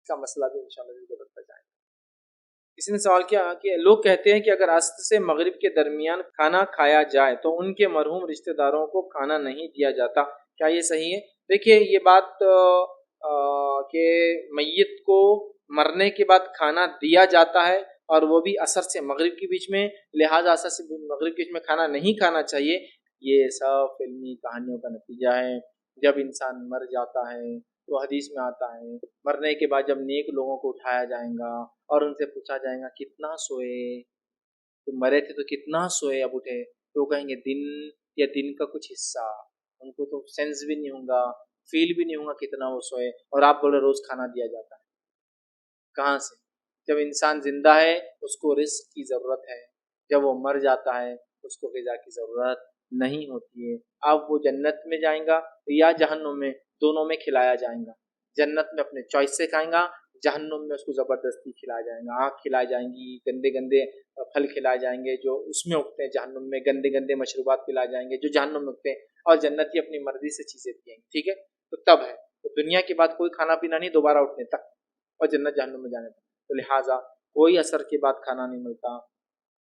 کا مسئلہ بھی انشاءاللہ ضرور بتائیں گے۔ کسی نے سوال کیا کہ لوگ کہتے ہیں کہ اگر عصر سے مغرب کے درمیان کھانا کھایا جائے تو ان کے مرحوم رشتہ داروں کو کھانا نہیں دیا جاتا، کیا یہ صحیح ہے؟ دیکھیے یہ بات کہ میت کو مرنے کے بعد کھانا دیا جاتا ہے اور وہ بھی عصر سے مغرب کے بیچ میں، لہٰذا عصر سے مغرب کے بیچ میں کھانا نہیں کھانا چاہیے، یہ سب فلمی کہانیوں کا نتیجہ ہے۔ جب انسان مر جاتا ہے تو حدیث میں آتا ہے مرنے کے بعد جب نیک لوگوں کو اٹھایا جائے گا اور ان سے پوچھا جائے گا کتنا سوئے، تم مرے تھے تو کتنا سوئے اب اٹھے، تو کہیں گے دن یا دن کا کچھ حصہ، ان کو تو سینس بھی نہیں ہوگا، فیل بھی نہیں ہوگا کتنا وہ سوئے، اور آپ بولے روز کھانا دیا جاتا ہے، کہاں سے؟ جب انسان زندہ ہے اس کو رزق کی ضرورت ہے، جب وہ مر جاتا ہے اس کو غذا کی ضرورت نہیں ہوتی ہے۔ اب وہ جنت میں جائیں گا یا جہنم میں، دونوں میں کھلایا جائیں گا، جنت میں اپنے چوائس سے کھائیں گا، جہنم میں اس کو زبردستی کھلایا جائیں گا، آنکھ کھلائی جائیں گی، گندے گندے پھل کھلائے جائیں گے جو اس میں اگتے ہیں جہنم میں، گندے گندے مشروبات پلائے جائیں گے جو جہنم میں اگتے ہیں، اور جنتی اپنی مرضی سے چیزیں پئیں گے، ٹھیک ہے؟ تو تب ہے، تو دنیا کے بعد کوئی کھانا پینا نہیں دوبارہ اٹھنے تک اور جنت جہنم میں جانے تک، تو لہٰذا کوئی عصر کے بعد کھانا نہیں ملتا،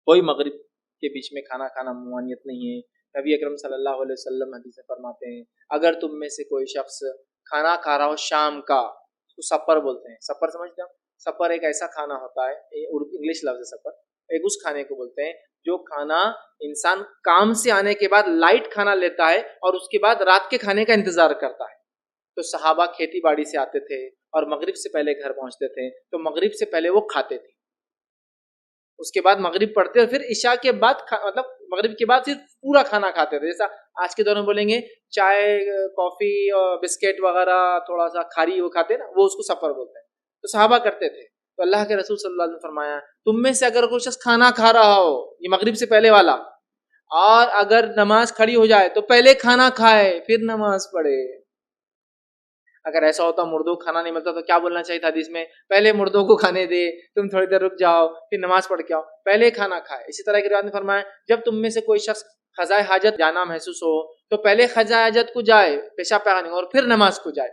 کوئی مغرب کے بیچ میں کھانا کھانا ممانعت نہیں ہے۔ نبی اکرم صلی اللہ علیہ وسلم حدیث فرماتے ہیں اگر تم میں سے کوئی شخص کھانا کھا رہا ہو شام کا، اس کو سپر بولتے ہیں، سپر سمجھتے ہیں؟ سپر ایک ایسا کھانا ہوتا ہے، انگلش لفظ ہے سپر، ایک اس کھانے کو بولتے ہیں جو کھانا انسان کام سے آنے کے بعد لائٹ کھانا لیتا ہے اور اس کے بعد رات کے کھانے کا انتظار کرتا ہے۔ تو صحابہ کھیتی باڑی سے آتے تھے اور مغرب سے پہلے گھر پہنچتے تھے تو مغرب سے پہلے وہ کھاتے تھے، اس کے بعد مغرب پڑھتے اور پھر عشاء کے بعد مطلب مغرب کے بعد پھر پورا کھانا کھاتے تھے، جیسا آج کے دور میں بولیں گے چائے کافی اور بسکٹ وغیرہ تھوڑا سا کھاری وہ کھاتے ہیں نا، وہ اس کو سفر بولتے ہیں، تو صحابہ کرتے تھے۔ تو اللہ کے رسول صلی اللہ علیہ وسلم نے فرمایا تم میں سے اگر کوئی شخص کھانا کھا رہا ہو، یہ مغرب سے پہلے والا، اور اگر نماز کھڑی ہو جائے تو پہلے کھانا کھائے پھر نماز پڑھے۔ اگر ایسا ہوتا مردوں کو کھانا نہیں ملتا تو کیا بولنا چاہیے تھا حدیث میں؟ پہلے مردوں کو کھانے دے، تم تھوڑی دیر رک جاؤ پھر نماز پڑھ کے آؤ، پہلے کھانا کھائے۔ اسی طرح کی روایت میں فرمایا جب تم میں سے کوئی شخص قضائے حاجت جانا محسوس ہو تو پہلے قضائے حاجت کو جائے، پیشاب پاخانے اور پھر نماز کو جائے،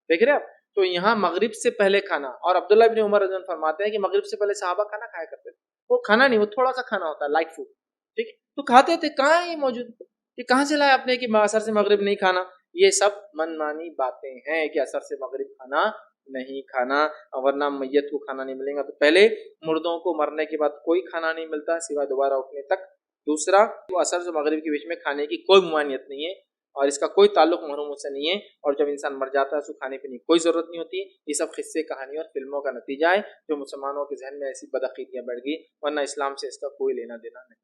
دیکھ رہے آپ؟ تو یہاں مغرب سے پہلے کھانا، اور عبداللہ بن عمر رضی اللہ عنہ فرماتے ہیں کہ مغرب سے پہلے صحابہ کھانا کھایا کرتے تھے، وہ کھانا نہیں، وہ تھوڑا سا کھانا ہوتا ہے لائٹ فوڈ، ٹھیک ہے، تو کھاتے تھے۔ کہاں ہے یہ موجود؟ یہ کہاں سے لائے آپ نے کہ عصر سے مغرب نہیں کھانا؟ یہ سب من مانی باتیں ہیں کہ عصر سے مغرب کھانا نہیں کھانا، ورنہ میت کو کھانا نہیں ملے گا۔ تو پہلے مردوں کو مرنے کے بعد کوئی کھانا نہیں ملتا سوائے دوبارہ اٹھنے تک۔ دوسرا، عصر سے مغرب کے بیچ میں کھانے کی کوئی ممانعت نہیں ہے اور اس کا کوئی تعلق محروموں سے نہیں ہے، اور جب انسان مر جاتا ہے اس کو کھانے پینے کی کوئی ضرورت نہیں ہوتی۔ یہ سب قصے کہانی اور فلموں کا نتیجہ ہے جو مسلمانوں کے ذہن میں ایسی بدعقیدیاں بیٹھ گئی، ورنہ اسلام سے اس کا کوئی لینا دینا نہیں۔